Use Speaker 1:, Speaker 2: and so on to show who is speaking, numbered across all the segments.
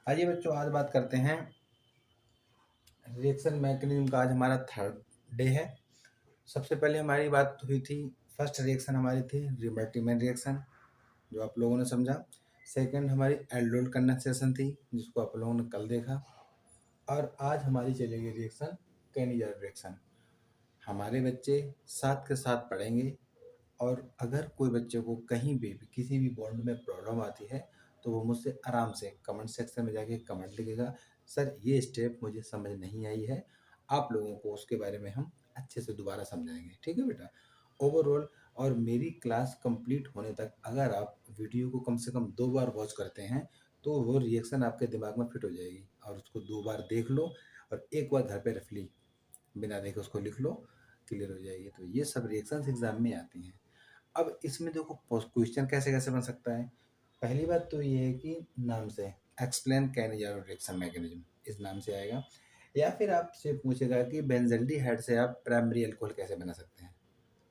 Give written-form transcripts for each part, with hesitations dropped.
Speaker 1: आइए बच्चों, आज बात करते हैं रिएक्शन मैकेनिज्म का। आज हमारा थर्ड डे है। सबसे पहले हमारी बात हुई थी, फर्स्ट रिएक्शन हमारी थी रिवर्टिमेंट रिएक्शन, जो आप लोगों ने समझा। सेकंड हमारी एल्डोल कंडेंसेशन थी, जिसको आप लोगों ने कल देखा। और आज हमारी चलेगी रिएक्शन केनियर रिएक्शन। हमारे बच्चे साथ के साथ पढ़ेंगे, और अगर कोई बच्चे को कहीं भी किसी भी बॉन्ड में प्रॉब्लम आती है तो वो मुझसे आराम से कमेंट सेक्शन में जाके कमेंट लिखेगा, सर ये स्टेप मुझे समझ नहीं आई है, आप लोगों को उसके बारे में हम अच्छे से दोबारा समझाएंगे। ठीक है बेटा। ओवरऑल और मेरी क्लास कंप्लीट होने तक अगर आप वीडियो को कम से कम 2 बार वॉच करते हैं तो वो रिएक्शन आपके दिमाग में फिट हो जाएगी, और उसको 2 बार देख लो और एक बार घर पे रख ली, बिना देखे उसको लिख लो, क्लियर हो जाएगी। तो ये सब रिएक्शंस एग्जाम में आती हैं। अब इसमें देखो क्वेश्चन कैसे कैसे बन सकता है। पहली बात तो ये है कि नाम से एक्सप्लेन कैनियर रिएक्शन मैकेनिज्म, इस नाम से आएगा। या फिर आपसे पूछेगा कि बेंजल्डिहाइड से आप प्राइमरी अल्कोहल कैसे बना सकते हैं।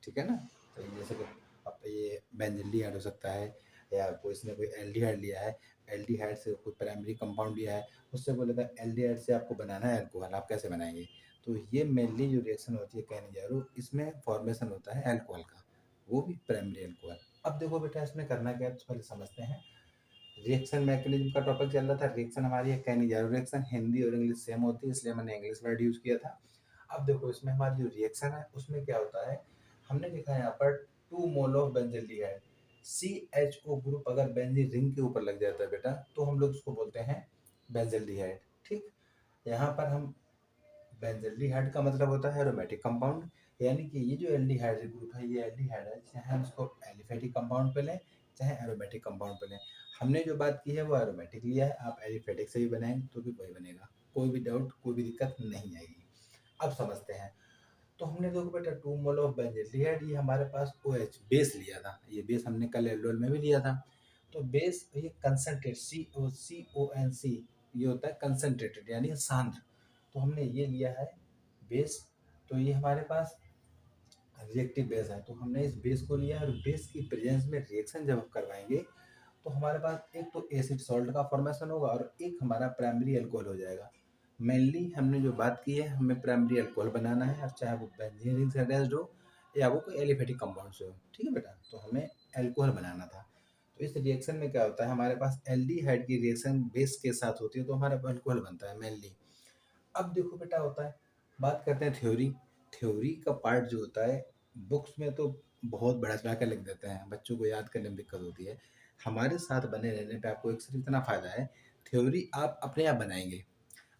Speaker 1: ठीक है ना। तो जैसे कि अब ये बेंजल्डिहाइड हो सकता है, या कोई इसने कोई एल्डिहाइड लिया है, एल्डिहाइड से कोई प्राइमरी कंपाउंड लिया है, उससे बोलेगा एल्डिहाइड से आपको बनाना है अल्कोहल, आप कैसे बनाएंगे। तो ये मेनली जो रिएक्शन होती है कैनिजारो, इसमें फॉर्मेशन होता है अल्कोहल का, वो भी प्राइमरी अल्कोहल। अब देखो बेटा, इसमें करना क्या है तो पहले समझते हैं। रिएक्शन मैकेनिज्म का टॉपिक चल रहा था। रिएक्शन हमारी है कैनिजारो रिएक्शन, हिंदी और इंग्लिश सेम होती है इसलिए मैंने इंग्लिश वर्ड यूज किया था। अब देखो इसमें हमारी जो रिएक्शन है उसमें क्या होता है, हमने लिखा है यहाँ पर 2 mole of benzaldehyde. CHO group अगर बेंजीन रिंग के ऊपर लग जाता है बेटा तो हम लोग उसको बोलते हैं बेंजल्डिहाइड। ठीक। यहाँ पर हम बेंजल्डिहाइड का मतलब होता है एरोमेटिक कंपाउंड, यानी कि ये जो एल्डिहाइड ग्रुप है ये एल्डिहाइड है, चाहे हम इसको एलिफेटिक कंपाउंड पे लें चाहे एरोमेटिक कंपाउंड पे लें। हमने जो बात की है वो एरोमेटिक लिया है, आप एलिफेटिक से भी बनाएंगे तो भी वही बनेगा, कोई भी डाउट कोई भी दिक्कत नहीं आएगी। अब समझते हैं। तो हमने देखो बेटा 2 मोल ऑफ बेंजल्डिहाइड, ये हमारे पास OH बेस लिया था, ये बेस हमने कल एल्डोल में भी लिया था। तो बेस ये कंसंट्रेट CONC, ये होता है कंसंट्रेटेड यानी सांद्र। तो हमने ये लिया है बेस। तो ये हमारे पास रिएक्टिव बेस है, तो हमने इस बेस को लिया और बेस की प्रेजेंस में रिएक्शन जब हम करवाएंगे तो हमारे पास एक तो एसिड सॉल्ट का फॉर्मेशन होगा और एक हमारा प्राइमरी अल्कोहल हो जाएगा। मेनली हमने जो बात की है, हमें प्राइमरी अल्कोहल बनाना है, और चाहे वो बेंजीन रिंग से अटैच्ड हो या वो कोई एलिफेटिक कंपाउंड से हो। ठीक है बेटा। तो हमें अल्कोहल बनाना था। तो इस रिएक्शन में क्या होता है, हमारे पास एल्डिहाइड की रिएक्शन बेस के साथ होती है तो हमारा अल्कोहल बनता है मेनली। अब देखो बेटा होता है, बात करते हैं थ्योरी। थ्योरी का पार्ट जो होता है बुक्स में तो बहुत बड़ा चढ़ा कर लिख देते हैं, बच्चों को याद करने में दिक्कत होती है। हमारे साथ बने रहने पे आपको एक सिर्फ इतना फ़ायदा है, थ्योरी आप अपने आप बनाएंगे।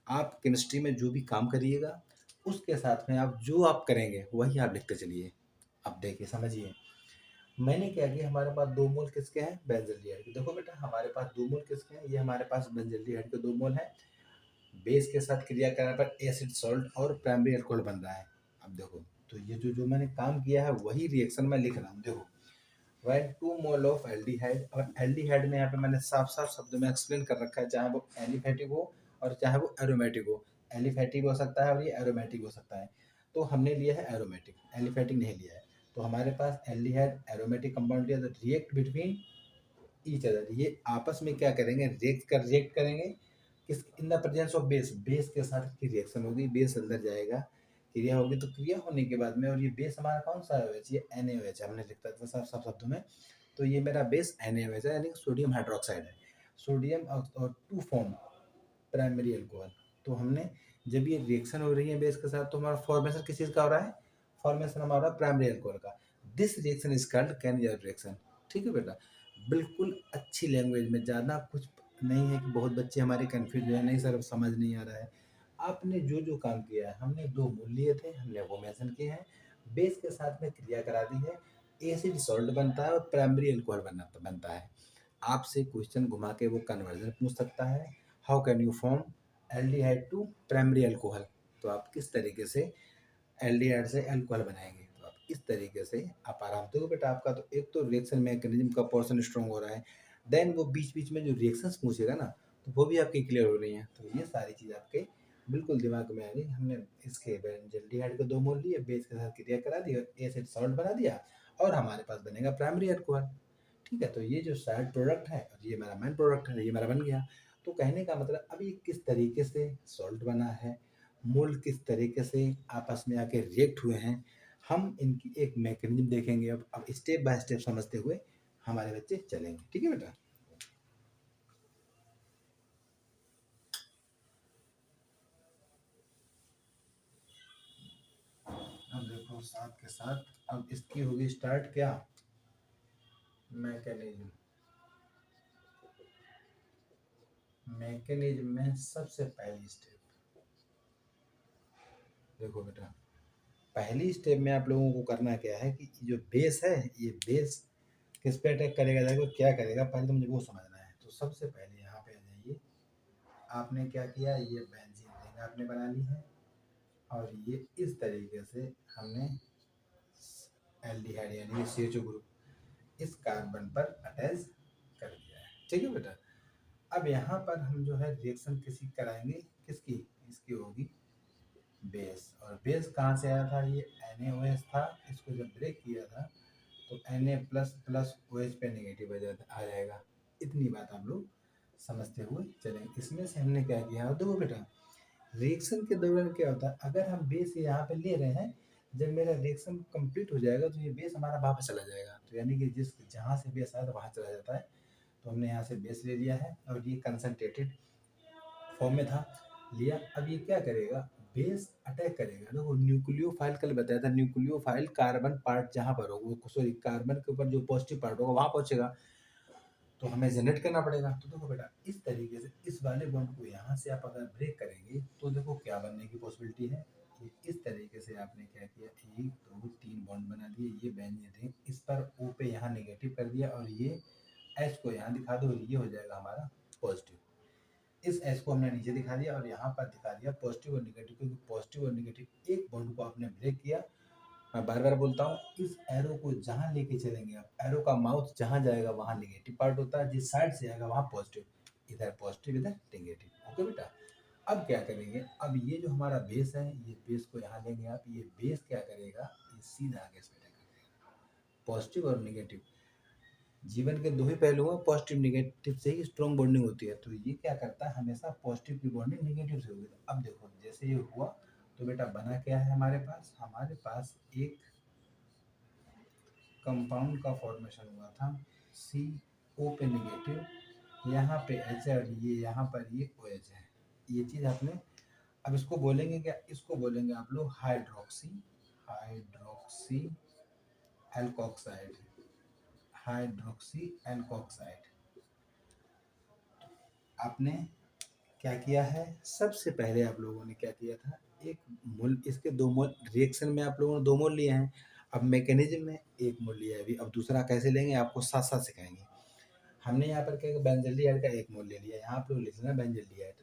Speaker 1: आप केमिस्ट्री में जो भी काम करिएगा उसके साथ में आप जो आप करेंगे वही आप लिखते चलिए। अब देखिए समझिए, मैंने क्या किया, हमारे पास 2 मोल किसके हैं, बेंजल्डिहाइड के। देखो बेटा हमारे पास 2 मोल किसके हैं, ये हमारे पास बेंजल्डिहाइड के 2 मोल हैं। बेस के साथ क्रिया करने पर एसिड सॉल्ट और प्राइमरी अल्कोहल बन रहा है। अब देखो, तो ये जो जो मैंने काम किया है वही रिएक्शन में लिख रहा हूँ। देखो वैन 2 मोल ऑफ एल्डिहाइड, और एल्डिहाइड में यहाँ पे मैंने साफ साफ शब्दों में एक्सप्लेन कर रखा है, चाहे वो एलिफेटिक हो और चाहे वो एरोमेटिक हो। एलिफेटिक हो सकता है और ये एरोमेटिक हो सकता है। तो हमने लिया है एरोमेटिक, एलिफेटिक नहीं लिया है। तो हमारे पास एल्डिहाइड एरोमेटिक कंपाउंड लिया, तो रिएक्ट बिटवीन ईच अदर, ये आपस में क्या करेंगे, रिएक्ट करेंगे किस, in the presence of base, base के साथ की रिएक्शन होगी, बेस अंदर जाएगा, क्रिया होगी। तो क्रिया होने के बाद में, और ये बेस हमारा कौन सा है, ये NaOH हमने लिखता था सब सब शब्दों में। तो ये मेरा बेस NaOH है, यानी सोडियम हाइड्रोक्साइड है। सोडियम और टू फॉर्म प्राइमरी अल्कोहल। तो हमने जब ये रिएक्शन हो रही है बेस के साथ तो हमारा फॉर्मेशन किस चीज़ का हो रहा है, फॉर्मेशन हमारा प्राइमरी अल्कोहल का। दिस रिएक्शन इज कॉल्ड कैनियर रिएक्शन। ठीक है बेटा। बिल्कुल अच्छी लैंग्वेज में, ज़्यादा कुछ नहीं है कि बहुत बच्चे हमारे कन्फ्यूज है, नहीं सर समझ नहीं आ रहा है। आपने जो जो काम किया है, हमने 2 मोल लिए थे, हमने वो मेंशन किए हैं, बेस के साथ में क्रिया करा दी है, एसिड सॉल्ट बनता है और प्राइमरी अल्कोहल बनता है। आपसे क्वेश्चन घुमा के वो कन्वर्जन पूछ सकता है, how can you form aldehyde to primary alcohol. तो आप किस तरीके से एल्डिहाइड से अल्कोहल बनाएंगे, तो आप इस तरीके से आप आराम से। देखो बेटा आपका तो एक तो रिएक्शन मैकेनिज्म का पोर्शन स्ट्रॉन्ग हो रहा है, देन वो बीच बीच में जो रिएक्शंस पूछेगा ना तो वो भी आपकी क्लियर हो रही हैं। तो ये सारी चीज़ आपके बिल्कुल दिमाग में आ गई। हमने इसके बेंजल्डिहाइड के 2 मोल लिए, बेस के साथ क्रिया करा दी और एसिड सॉल्ट बना दिया, और हमारे पास बनेगा प्राइमरी अल्कोहल। ठीक है। तो ये जो साइड प्रोडक्ट है और ये मेरा मेन प्रोडक्ट है, ये मेरा बन गया। तो कहने का मतलब अब ये किस तरीके से सॉल्ट बना है, मोल किस तरीके से आपस में आके रिएक्ट हुए हैं, हम इनकी एक मैकेनिज्म देखेंगे। अब स्टेप बाय स्टेप समझते हुए हमारे बच्चे चलेंगे। ठीक है बेटा। अब देखो साथ के साथ अब इसकी होगी स्टार्ट क्या, मैकेनिज्म। मैकेनिज्म में सबसे पहली स्टेप देखो बेटा, पहली स्टेप में आप लोगों को करना क्या है कि जो बेस है, ये बेस किस पे अटैक करेगा, देखो क्या करेगा, पहले तो मुझे वो समझना है। तो सबसे पहले यहाँ पे आ जाइए, आपने क्या किया, ये बेंजीन रिंग आपने बना ली है और ये इस तरीके से हमने एल्डिहाइड यानी CHO ग्रुप इस कार्बन पर अटैच कर दिया है। ठीक है बेटा। अब यहाँ पर हम जो है रिएक्शन किसी कराएंगे, किसकी, इसकी होगी बेस। और बेस कहाँ से आया था, ये NaOH था, इसको जब ब्रेक किया था तो Na प्लस प्लस OH पे नेगेटिव आ जाएगा। इतनी बात आप लोग समझते हुए चलेंगे। इसमें से हमने क्या किया, देखो बेटा रिएक्शन के दौरान क्या होता है, अगर हम बेस यहाँ पे ले रहे हैं, जब मेरा रिएक्शन कंप्लीट हो जाएगा तो ये बेस हमारा वापस चला जाएगा। तो यानी कि जिस जहाँ से बेस आया था वहाँ चला जाता है। तो हमने यहाँ से बेस ले लिया है और ये कंसनट्रेटेड फॉर्म में था, लिया। अब ये क्या करेगा, बेस अटैक करेगा। देखो न्यूक्लियोफाइल कल बताया था, न्यूक्लियोफाइल कार्बन पार्ट जहाँ पर होगा, सॉरी कार्बन के ऊपर जो पॉजिटिव पार्ट होगा वहाँ पहुँचेगा, तो हमें जनरेट करना पड़ेगा। तो देखो बेटा इस तरीके से इस वाले बॉन्ड को यहाँ से आप अगर ब्रेक करेंगे तो देखो क्या बनने की पॉसिबिलिटी है। ये इस तरीके से आपने क्या किया, 1 2 3 बॉन्ड बना दिए, ये बेंजीन रिंग इस पर O पे यहाँ नेगेटिव कर दिया और ये H को यहाँ दिखा दो, ये हो जाएगा हमारा पॉजिटिव। इस एस को हमने नीचे दिखा दिया और यहाँ पर दिखा दिया पॉजिटिव और नेगेटिव, क्योंकि पॉजिटिव और नेगेटिव एक बॉन्ड को आपने ब्रेक किया। मैं बार बार बोलता हूँ, इस एरो को जहाँ लेके चलेंगे आप, एरो का माउथ जहाँ जाएगा वहाँ नेगेटिव पार्ट होता है, जिस साइड से आएगा वहाँ पॉजिटिव, इधर पॉजिटिव इधर नेगेटिव। ओके बेटा। अब क्या करेंगे, अब ये जो हमारा बेस है, ये बेस को यहाँ लेंगे आप, ये बेस क्या करेगा, ये सीधा आगे इस पे अटैक करेगा, पॉजिटिव और नेगेटिव। जीवन के दो ही पहलू हैं, पॉजिटिव नेगेटिव से ही स्ट्रॉन्ग बॉन्डिंग होती है। तो ये क्या करता है, हमेशा पॉजिटिव की बॉन्डिंग नेगेटिव से होगी। तो अब देखो जैसे ये हुआ तो बेटा बना क्या है हमारे पास एक कंपाउंड का फॉर्मेशन हुआ था, CO पे नेगेटिव, यहाँ पे H है और ये यहाँ पर ये OH है। ये चीज़ आपने, अब इसको बोलेंगे क्या, इसको बोलेंगे आप लोग हाइड्रोक्सी एल्कोक्साइड, हाइड्रोक्सी एल्कोक्साइड। आपने क्या किया है, सबसे पहले आप लोगों ने क्या किया था, एक मोल, इसके 2 मोल रिएक्शन में आप लोगों ने 2 मोल लिए हैं। अब मैकेनिज्म में 1 मोल लिया है अभी, अब दूसरा कैसे लेंगे आपको साथ साथ सिखाएंगे। हमने यहाँ पर क्या बेंजल्डिहाइड का 1 मोल ले लिया, यहाँ आप लोग लिख लेना बेंजल्डिहाइड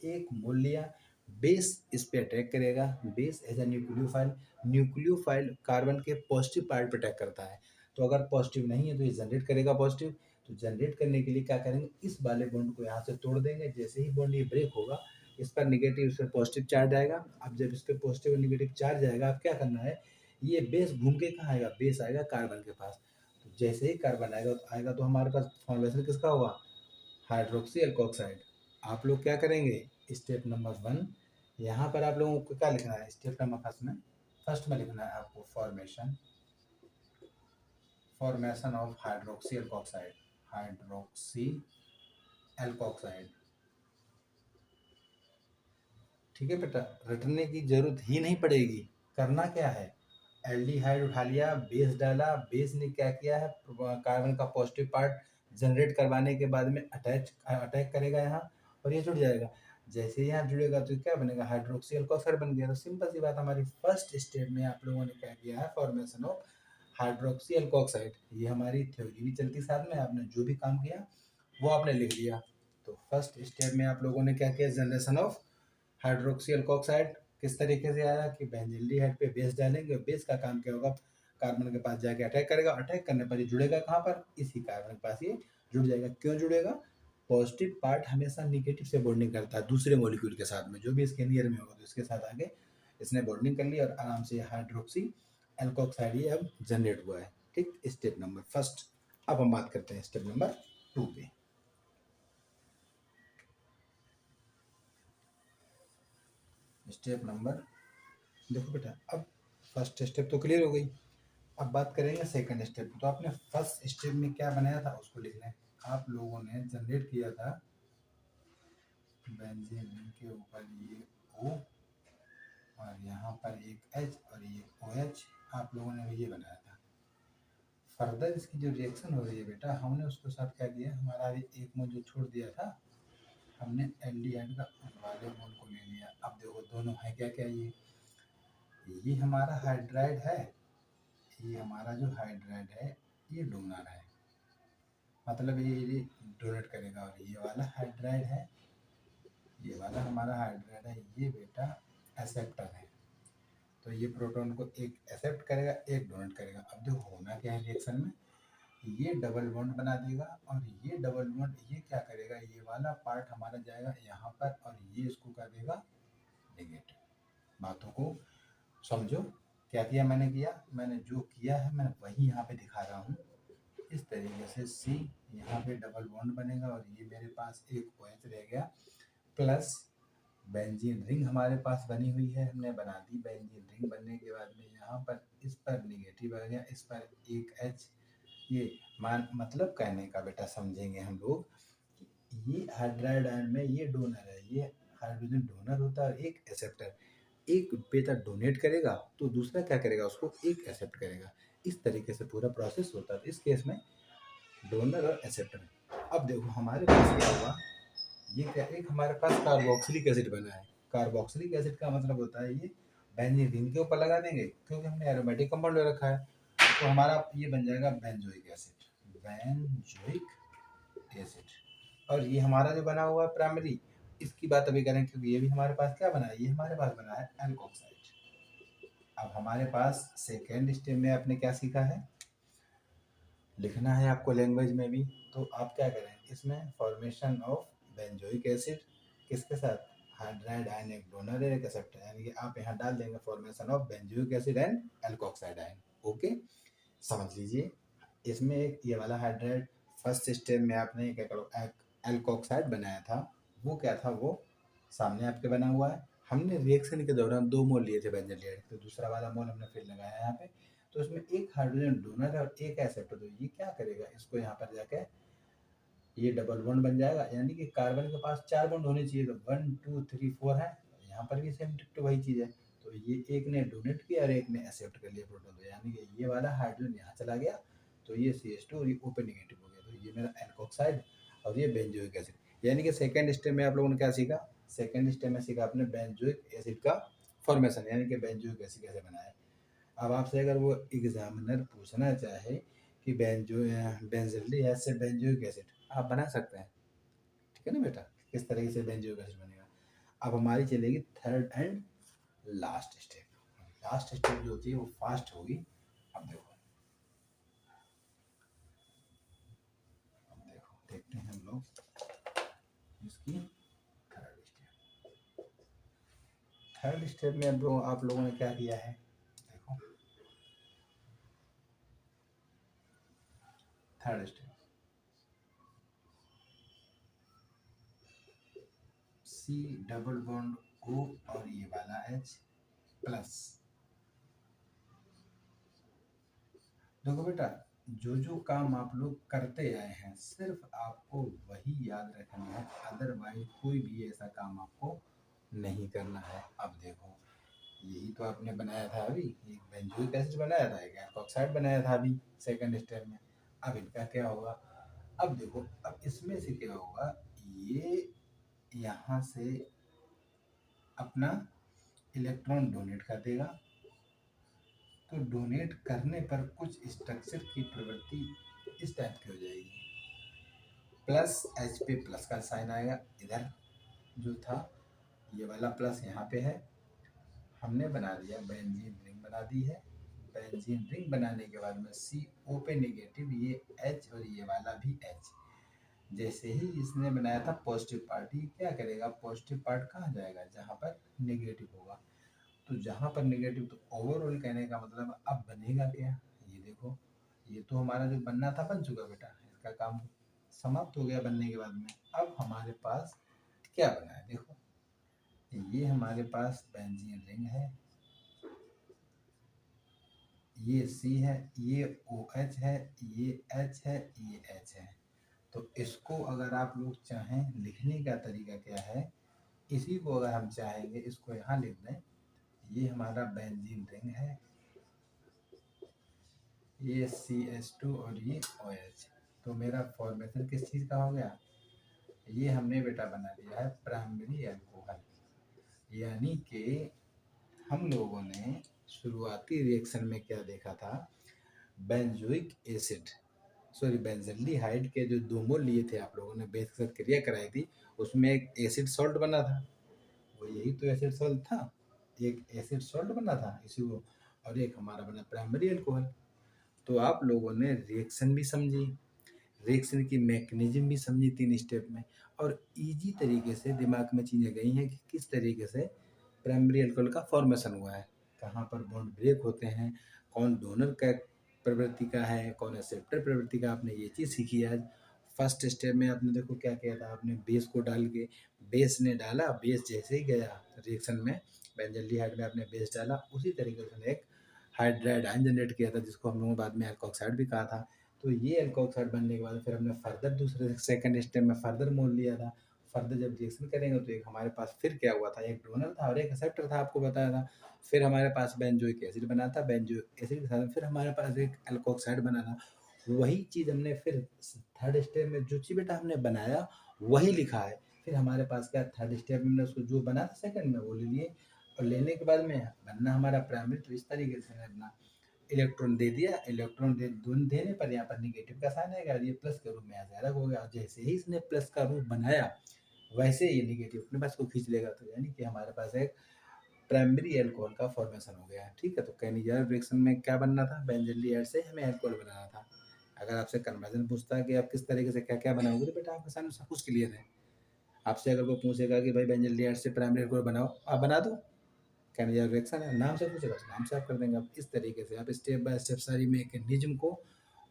Speaker 1: 1 मोल लिया। बेस इस पे अटैक करेगा, base as a nucleophile, nucleophile carbon के पॉजिटिव पार्ट पे अटैक करता है। तो अगर पॉजिटिव नहीं है तो ये जनरेट करेगा पॉजिटिव। तो जनरेट करने के लिए क्या करेंगे, इस वाले बॉन्ड को यहाँ से तोड़ देंगे। जैसे ही बॉन्ड ये ब्रेक होगा, इस पर नेगेटिव, इस पर पॉजिटिव चार्ज आएगा। अब जब इस पर पॉजिटिव और नेगेटिव चार्ज आएगा, अब क्या करना है, ये बेस घूम के कहाँ आएगा, बेस आएगा कार्बन के पास। तो जैसे ही कार्बन आएगा तो हमारे पास फॉर्मेशन किसका होगा, हाइड्रोक्सी एल्कोक्साइड। आप लोग क्या करेंगे, स्टेप नंबर 1 यहाँ पर आप लोगों को क्या लिखना है, स्टेप नंबर फर्स्ट में लिखना है आपको फॉर्मेशन ऑफ हाइड्रोक्सी एल्कोक्साइड। ठीक है बेटा, रटने की जरूरत ही नहीं पड़ेगी। करना क्या है, एल्डिहाइड उठा लिया, बेस डाला, बेस ने क्या किया है, कार्बन का पॉजिटिव पार्ट जनरेट करवाने के बाद में अटैक करेगा यहाँ और ये जुड़ जाएगा। जैसे यहाँ जुड़ेगा तो क्या बनेगा, हाइड्रोक्सी एल्कोक्साइड बन गया। तो सिंपल सी बात, हमारी फर्स्ट स्टेप में आप लोगों ने क्या किया है, फॉर्मेशन ऑफ हाइड्रोक्सी एल्कोक्साइड। ये हमारी थ्योरी भी चलती साथ में, आपने जो भी काम किया वो आपने लिख लिया। तो फर्स्ट स्टेप में आप लोगों ने क्या किया, जनरेशन ऑफ हाइड्रोक्सी एल्कोक्साइड। किस तरीके से आया कि बेंजल्डिहाइड पे बेस डालेंगे और बेस का काम क्या होगा, कार्बन के पास जाके अटैक करेगा। अटैक करने पर ये जुड़ेगा कहाँ पर, इसी कार्बन के पास ये जुड़ जाएगा। क्यों जुड़ेगा, पॉजिटिव पार्ट हमेशा निगेटिव से बॉन्डिंग करता है दूसरे मॉलिक्यूल के साथ में, जो भी इसके नियर में होगा तो इसके साथ आगे इसने बॉन्डिंग कर ली और आराम से हाइड्रोक्सी एल्कोक्साइड ये अब जनरेट हुआ है। ठीक, स्टेप नंबर फर्स्ट। अब हम बात करते हैं स्टेप नंबर 2 पे। स्टेप नंबर, देखो बेटा अब फर्स्ट स्टेप तो क्लियर हो गई। अब बात करेंगे सेकंड स्टेप। तो आपने फर्स्ट स्टेप में क्या बनाया था उसको लिख लें। आप लोगों ने जनरेट किया था बेंजीन रिंग के ऊपर ये O और यहाँ पर एक H और ये OH, आप लोगों ने ये बनाया था। फर्दर इसकी जो रिएक्शन हो रही है बेटा, हमने उसके साथ क्या किया, हमारा एक मोल जो छोड़ दिया था, हमने एल्डिहाइड का उस वाले मोल को ले लिया। अब देखो दोनों है क्या क्या, ये हमारा हाइड्राइड है, ये हमारा जो हाइड्राइड है ये डोनर है, मतलब ये डोनेट करेगा। और ये वाला हाइड्राइड है, ये वाला हमारा हाइड्राइड है, ये बेटा एक्सेप्टर है। तो ये प्रोटॉन को एक एक्सेप्ट करेगा, एक डोनेट करेगा। अब देखो होना क्या है रिएक्शन में, ये डबल बॉन्ड बना देगा और ये डबल बॉन्ड ये क्या करेगा, ये वाला पार्ट हमारा जाएगा यहाँ पर और ये इसको कर देगा नेगेटिव। बातों को समझो, क्या किया मैंने, मैंने जो किया है मैं वही यहाँ पे दिखा रहा हूँ। इस तरीके से C यहाँ पे डबल बॉन्ड बनेगा और ये मेरे पास एक OH रह गया, प्लस बेंजीन रिंग हमारे पास बनी हुई है, हमने बना दी। बेंजीन रिंग बनने के बाद में यहाँ पर इस पर नेगेटिव आ गया, इस पर एक H, ये मतलब कहने का बेटा समझेंगे हम लोग, ये हाइड्राइड आयन में ये डोनर है, ये हाइड्रोजन डोनर होता है और एक एक्सेप्टर। एक बेटा डोनेट करेगा तो दूसरा क्या करेगा, उसको एक एक्सेप्ट करेगा। इस तरीके से पूरा प्रोसेस होता है। इस केस में डोनर और एक्सेप्टर। अब देखो हमारे पास क्या हुआ, ये क्या, एक हमारे पास कार्बोक्सिलिक एसिड बना है। कार्बोक्सिलिक एसिड का मतलब होता है ये बेंजीन रिंग के ऊपर लगा देंगे क्योंकि हमने एरोमेटिक कंपाउंड ले रखा है, तो हमारा ये बन जाएगा बेंजोइक एसिड, बेंजोइक एसिड। और ये हमारा जो बना हुआ है प्राइमरी, इसकी बात अभी करें क्योंकि ये भी हमारे पास क्या बना है, ये हमारे पास बना है एल्कोक्साइड। अब हमारे पास सेकेंड स्टेप में आपने क्या सीखा है, लिखना है आपको लैंग्वेज में भी। तो आप क्या करें, इसमें फॉर्मेशन ऑफ बेंजोइक एसिड किसके साथ, हाइड्राइड आयन एक डोनर है एक एक्सेप्टर, यानी कि आप यहाँ डाल देंगे formation of benzoic acid and alkoxide ion. Okay, समझ लीजिए। इसमें एक ये वाला हाइड्राइड, फर्स्ट स्टेप में आपने क्या करो एल्कोक्साइड बनाया था, वो क्या था, वो सामने आपके बना हुआ है। हमने रिएक्शन के दौरान 2 मोल लिए थे बेंजोइक, तो दूसरा वाला मोल हमने फिर लगाया यहाँ पे। तो इसमें एक हाइड्रोजन डोनर है और एक एक्सेप्टर, तो ये क्या करेगा, इसको यहाँ पर जाके ये डबल बॉन्ड बन जाएगा, यानी कि कार्बन के पास 4 बॉन्ड होने चाहिए, तो 1 2 3 4 है। यहाँ पर भी सेम डिट्टो वही चीज़ है। तो ये एक ने डोनेट किया और एक ने एक्सेप्ट कर लिया प्रोटॉन, तो यानी कि ये वाला हाइड्रोजन यहाँ चला गया, तो ये CH2 और ये ओपन नेगेटिव हो गया, तो ये मेरा एल्कोक्साइड और ये बेंजोइक एसिड। यानी कि सेकेंड स्टेप में आप लोगों ने क्या सीखा, सेकेंड स्टेप में सीखा आपने बेंजोइक एसिड का फॉर्मेशन, यानी कि बेंजोइक एसिड कैसे बनाया। अब आपसे अगर वो एग्जामिनर पूछना चाहे कि बेंजोइक एसिड बेंजोइक एसिड आप बना सकते हैं, ठीक है ना बेटा, किस तरीके से बेंजोइक एसिड बनेगा। अब हमारी चलेगी third and last step. Last step जो होती है वो फास्ट होगी। अब देखो देखते हैं हम लोग इसकी थर्ड स्टेप। थर्ड स्टेप में अब आप लोगों ने क्या किया है, देखो third step C double bond O और ये वाला H प्लस। देखो बेटा, जो जो काम आप लोग करते आए हैं सिर्फ आपको वही याद रखना है, अदरवाइज कोई भी ऐसा काम आपको नहीं करना है। अब देखो यही तो आपने बनाया था अभी, एक बेंजोइक एसिड बनाया था, एक एल्कोक्साइड बनाया था अभी सेकंड स्टेप में। अब इनका क्या होगा, अब देखो अब इसमें से क्या होगा, ये यहाँ से अपना इलेक्ट्रॉन डोनेट कर देगा, तो डोनेट करने पर कुछ स्ट्रक्चर की प्रवृत्ति इस टाइप की हो जाएगी, प्लस H पे प्लस का साइन आएगा, इधर जो था ये वाला प्लस यहाँ पे है, हमने बना दिया बेंजीन रिंग बना दी है। बेंजीन रिंग बनाने के बाद में C O पे नेगेटिव, ये H और ये वाला भी H। जैसे ही इसने बनाया था पॉजिटिव पार्ट, ये क्या करेगा, पॉजिटिव पार्ट कहाँ जाएगा, जहाँ पर नेगेटिव होगा। तो जहाँ पर नेगेटिव, तो ओवरऑल कहने का मतलब अब बनेगा क्या, ये देखो ये तो हमारा जो बनना था बन चुका बेटा, इसका काम समाप्त हो गया बनने के बाद में। अब हमारे पास क्या बना है, देखो ये हमारे पास बेंजीन रिंग है, ये C है, ये OH है, ये H है, ये H है। तो इसको अगर आप लोग चाहें, लिखने का तरीका क्या है, इसी को अगर हम चाहेंगे इसको यहाँ लिख दें, ये हमारा बेंजीन रिंग है, ये CH2 और ये OH। तो मेरा फॉर्मेशन किस चीज़ का हो गया, ये हमने बेटा बना लिया है प्राइमरी अल्कोहल। यानी कि हम लोगों ने शुरुआती रिएक्शन में क्या देखा था, बेंजोइक एसिड, सॉरी बेंजल्डिहाइड के जो 2 मोल लिए थे आप लोगों ने, बेस के साथ क्रिया कराई थी, उसमें एक एसिड सॉल्ट बना था, वो यही तो एसिड सॉल्ट था, एक एसिड सॉल्ट बना था इसी को, और एक हमारा बना प्राइमरी अल्कोहल। तो आप लोगों ने रिएक्शन भी समझी, रिएक्शन की मैकेनिज्म भी समझी 3 स्टेप में, और इजी तरीके से दिमाग में चीज़ें गई हैं कि किस तरीके से प्राइमरी अल्कोहल का फॉर्मेशन हुआ है, कहाँ पर बॉन्ड ब्रेक होते हैं, कौन डोनर का प्रवृत्ति का है, कौन एक्सेप्टर प्रवृत्ति का, आपने ये चीज़ सीखी आज। फर्स्ट स्टेप में आपने देखो क्या किया था, आपने बेस को डाल के, बेस ने डाला, बेस जैसे ही गया रिएक्शन में बेंजल्डिहाइड में आपने बेस डाला, उसी तरीके से एक हाइड्राइड आयन जनरेट किया था, जिसको हम लोगों ने बाद में एल्कोक्साइड भी कहा था। तो ये एल्कोक्साइड बनने के बाद फिर हमने फर्दर दूसरे सेकंड स्टेप में फर्दर मोल लिया था। फर्दर जब रिएक्शन करेंगे तो एक हमारे पास फिर क्या हुआ था, एक डोनर था और एक एक्सेप्टर था, आपको बताया था। फिर हमारे पास बेंजोइक एसिड बना था, बेंजोइक एसिड के साथ फिर हमारे पास एक एल्कोक्साइड बना था। वही चीज़ हमने फिर थर्ड स्टेप में जो चीज़ बेटा हमने बनाया वही लिखा है। फिर हमारे पास क्या, थर्ड स्टेप में हमने उसको जो बना था सेकंड में वो ले लिए, और लेने के बाद में बनना हमारा प्राइमरी। तो इस तरीके से अपना इलेक्ट्रॉन दे दिया, इलेक्ट्रॉन देने पर यहाँ पर निगेटिव का साइन आएगा, ये प्लस के रूप में यहाँ से अलग हो गया, और जैसे ही इसने प्लस का रूप बनाया वैसे ये निगेटिव अपने पास को खींच लेगा। तो यानी कि हमारे पास एक प्राइमरी अल्कोहल का फॉर्मेशन हो गया है। ठीक है, तो कैनिजार रिएक्शन में क्या बनना था, बेंजल्डिहाइड से हमें अल्कोहल बनाना था। अगर आपसे कन्वर्जन पूछता है कि आप किस तरीके से क्या क्या बनाओगे, तो बेटा आपके सामने सब कुछ क्लियर है। आपसे अगर कोई पूछेगा कि भाई बेंजल्डिहाइड से प्राइमरी अल्कोहल बनाओ, आप बना दो, कैनिजार रिएक्शन है, नाम से पूछेगा तो नाम से आप कर देंगे। आप इस तरीके से आप स्टेप बाय स्टेप सारी मैकेनिज्म को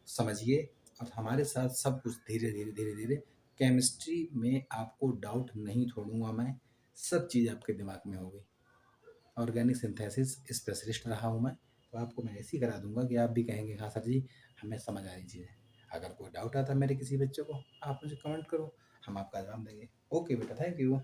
Speaker 1: समझिए, और हमारे साथ सब कुछ धीरे धीरे धीरे धीरे, केमिस्ट्री में आपको डाउट नहीं छोड़ूंगा मैं, सब चीज़ आपके दिमाग में होगी। ऑर्गेनिक सिंथेसिस स्पेशलिस्ट रहा हूँ मैं, तो आपको मैं ऐसी करा दूंगा कि आप भी कहेंगे हाँ सर जी हमें समझ आ रही चीज़ें। अगर कोई डाउट आता है मेरे किसी बच्चे को, आप मुझे कमेंट करो, हम आपका जवाब देंगे। ओके बेटा, थैंक यू।